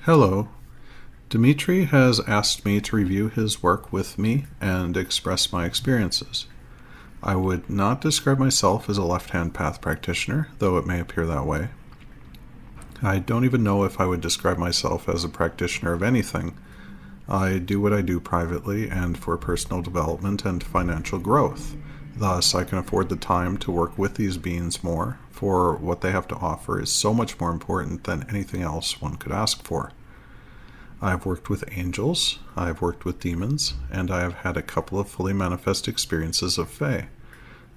Hello. Dmitri has asked me to review his work with me and express my experiences. I would not describe myself as a left-hand path practitioner, though it may appear that way. I don't even know if I would describe myself as a practitioner of anything. I do what I do privately and for personal development and financial growth. Thus, I can afford the time to work with these beings more, for what they have to offer is so much more important than anything else one could ask for. I've worked with angels, I've worked with demons, and I have had a couple of fully manifest experiences of Fae.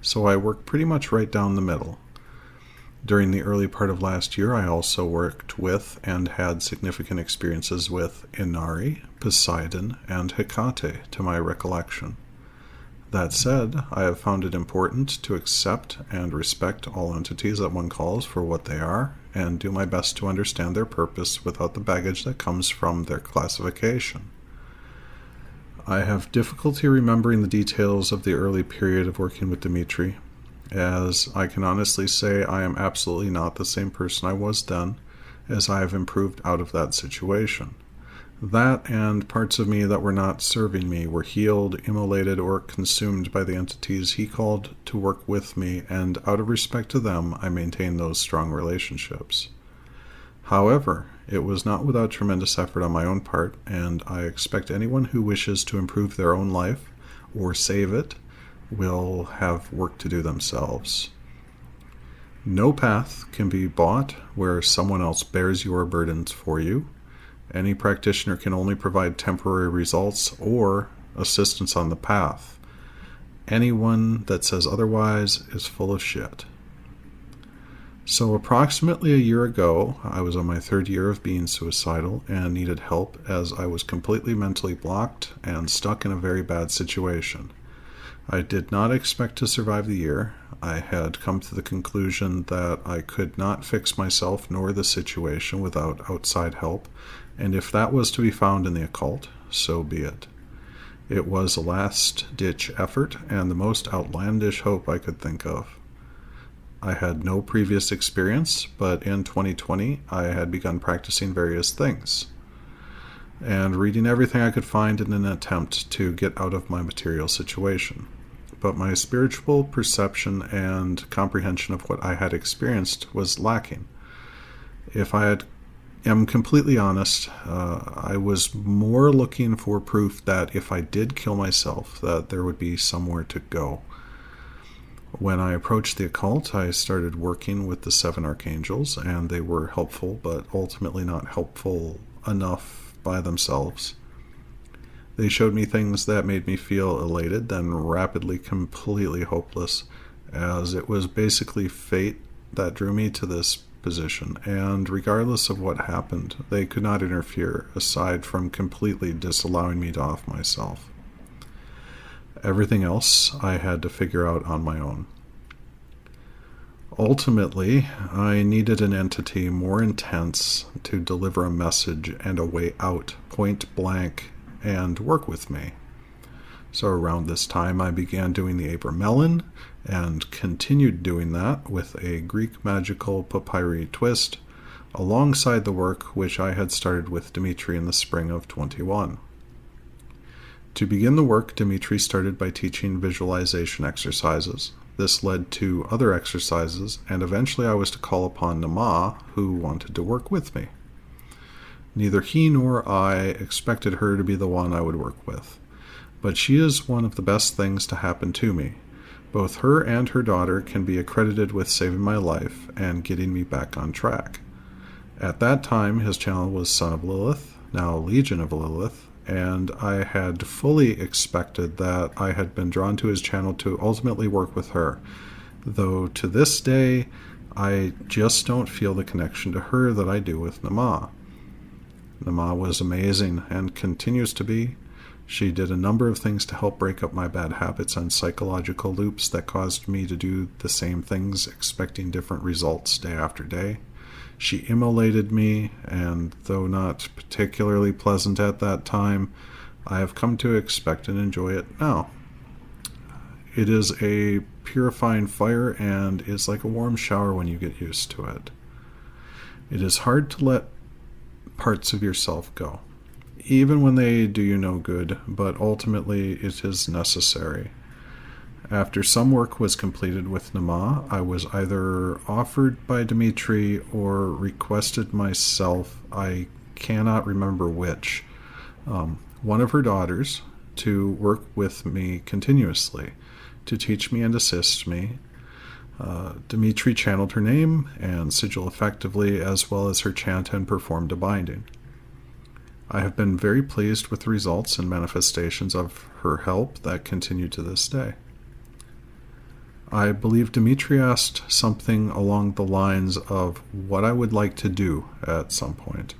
So I work pretty much right down the middle. During the early part of last year, I also worked with and had significant experiences with Inari, Poseidon, and Hecate, to my recollection. That said, I have found it important to accept and respect all entities that one calls for what they are, and do my best to understand their purpose without the baggage that comes from their classification. I have difficulty remembering the details of the early period of working with Dmitri, as I can honestly say I am absolutely not the same person I was then, as I have improved out of that situation. That and parts of me that were not serving me were healed, immolated, or consumed by the entities he called to work with me, and out of respect to them, I maintained those strong relationships. However, it was not without tremendous effort on my own part, and I expect anyone who wishes to improve their own life, or save it, will have work to do themselves. No path can be bought where someone else bears your burdens for you. Any practitioner can only provide temporary results or assistance on the path. Anyone that says otherwise is full of shit. So approximately a year ago, I was on my third year of being suicidal and needed help as I was completely mentally blocked and stuck in a very bad situation. I did not expect to survive the year. I had come to the conclusion that I could not fix myself nor the situation without outside help, and if that was to be found in the occult, so be it. It was a last-ditch effort and the most outlandish hope I could think of. I had no previous experience, but in 2020 I had begun practicing various things and reading everything I could find in an attempt to get out of my material situation. But my spiritual perception and comprehension of what I had experienced was lacking. If I am completely honest, I was more looking for proof that if I did kill myself, that there would be somewhere to go. When I approached the occult, I started working with the 7 archangels, and they were helpful, but ultimately not helpful enough by themselves. They showed me things that made me feel elated, then rapidly completely hopeless, as it was basically fate that drew me to this position, and regardless of what happened, they could not interfere, aside from completely disallowing me to off myself. Everything else I had to figure out on my own. Ultimately, I needed an entity more intense to deliver a message and a way out, point blank, and work with me. So around this time I began doing the Abramelin and continued doing that with a Greek magical papyri twist alongside the work which I had started with Dmitri in the spring of 21. To begin the work, Dmitri started by teaching visualization exercises. This led to other exercises, and eventually I was to call upon Nama, who wanted to work with me. Neither he nor I expected her to be the one I would work with, but she is one of the best things to happen to me. Both her and her daughter can be accredited with saving my life and getting me back on track. At that time, his channel was Son of Lilith, now Legion of Lilith, and I had fully expected that I had been drawn to his channel to ultimately work with her, though to this day, I just don't feel the connection to her that I do with Nama. Nama was amazing and continues to be. She did a number of things to help break up my bad habits and psychological loops that caused me to do the same things, expecting different results day after day. She immolated me, and though not particularly pleasant at that time, I have come to expect and enjoy it now. It is a purifying fire and is like a warm shower when you get used to it. It is hard to let parts of yourself go, even when they do you no good, but ultimately it is necessary. After some work was completed with Nama, I was either offered by Dmitri or requested myself, I cannot remember which, one of her daughters to work with me continuously, to teach me and assist me. Dmitri channeled her name and sigil effectively, as well as her chant, and performed a binding. I have been very pleased with the results and manifestations of her help that continue to this day. I believe Dmitri asked something along the lines of what I would like to do at some point.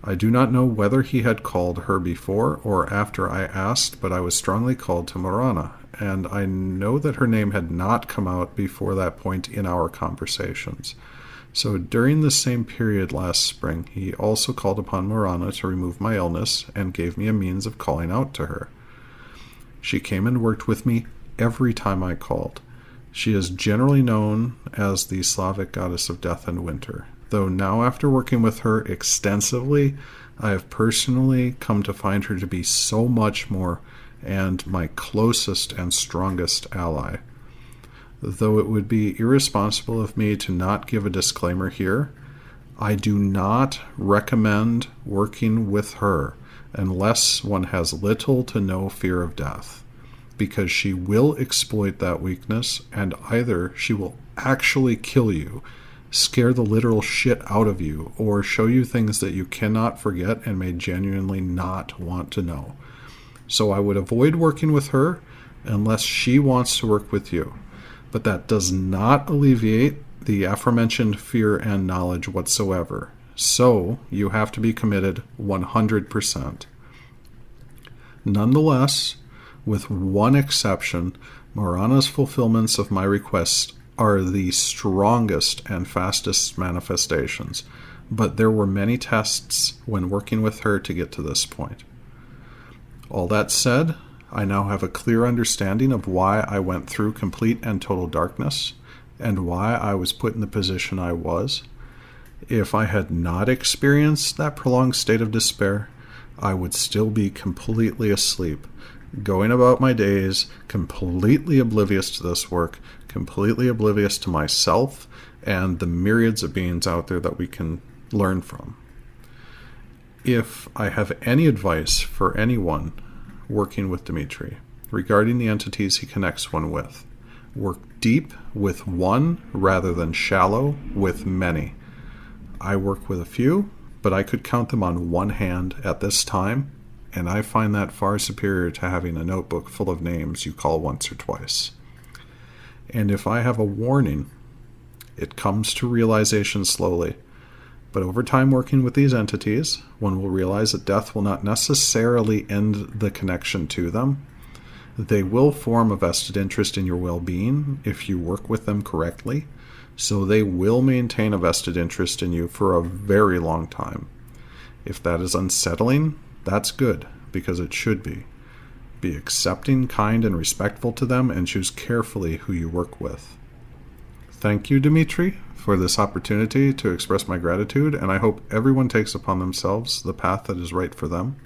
I do not know whether he had called her before or after I asked, but I was strongly called to Marana, and I know that her name had not come out before that point in our conversations. So during the same period last spring, he also called upon Marana to remove my illness and gave me a means of calling out to her. She came and worked with me every time I called. She is generally known as the Slavic goddess of death and winter, though now after working with her extensively, I have personally come to find her to be so much more and my closest and strongest ally. Though it would be irresponsible of me to not give a disclaimer here, I do not recommend working with her unless one has little to no fear of death, because she will exploit that weakness, and either she will actually kill you, scare the literal shit out of you, or show you things that you cannot forget and may genuinely not want to know. So I would avoid working with her unless she wants to work with you. But that does not alleviate the aforementioned fear and knowledge whatsoever. So you have to be committed 100%. Nonetheless, with one exception, Marana's fulfillments of my requests are the strongest and fastest manifestations, but there were many tests when working with her to get to this point. All that said, I now have a clear understanding of why I went through complete and total darkness, and why I was put in the position I was. If I had not experienced that prolonged state of despair, I would still be completely asleep, going about my days, completely oblivious to this work, completely oblivious to myself and the myriads of beings out there that we can learn from. If I have any advice for anyone working with Dmitri regarding the entities he connects one with, work deep with one rather than shallow with many. I work with a few, but I could count them on one hand at this time, and I find that far superior to having a notebook full of names you call once or twice. And if I have a warning, it comes to realization slowly. But over time working with these entities, one will realize that death will not necessarily end the connection to them. They will form a vested interest in your well-being if you work with them correctly, so they will maintain a vested interest in you for a very long time. If that is unsettling, that's good, because it should be. Be accepting, kind, and respectful to them, and choose carefully who you work with. Thank you, Dmitri, for this opportunity to express my gratitude, and I hope everyone takes upon themselves the path that is right for them.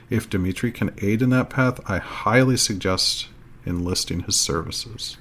If Dmitri can aid in that path, I highly suggest enlisting his services.